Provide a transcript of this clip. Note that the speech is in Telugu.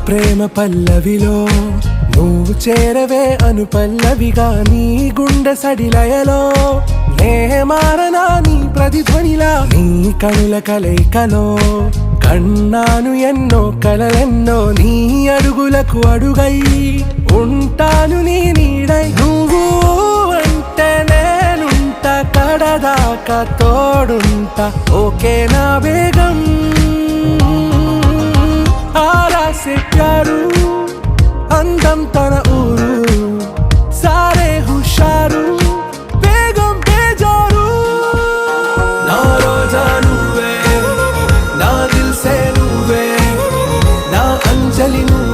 ప్రేమ పల్లవిలో నువ్వు చేరవే అను పల్లవిగా నీ గుండె సడిలయలో నే మారనా నీ ప్రతిధ్వనిలా నీ కనుల కలయికలో కన్నాను ఎన్నో కలలెన్నో నీ అడుగులకు అడుగై ఉంటాను నీ నీడై నువ్వు అంటే నేనుంట కడదాకా తోడుంటా ఓకే నా బేగం आरा से प्यारू अंदम तन ऊरू सारे हुशारू बेगम बेजारू ना रोजा नुवे ना दिल से नुवे ना अंजलि नुवे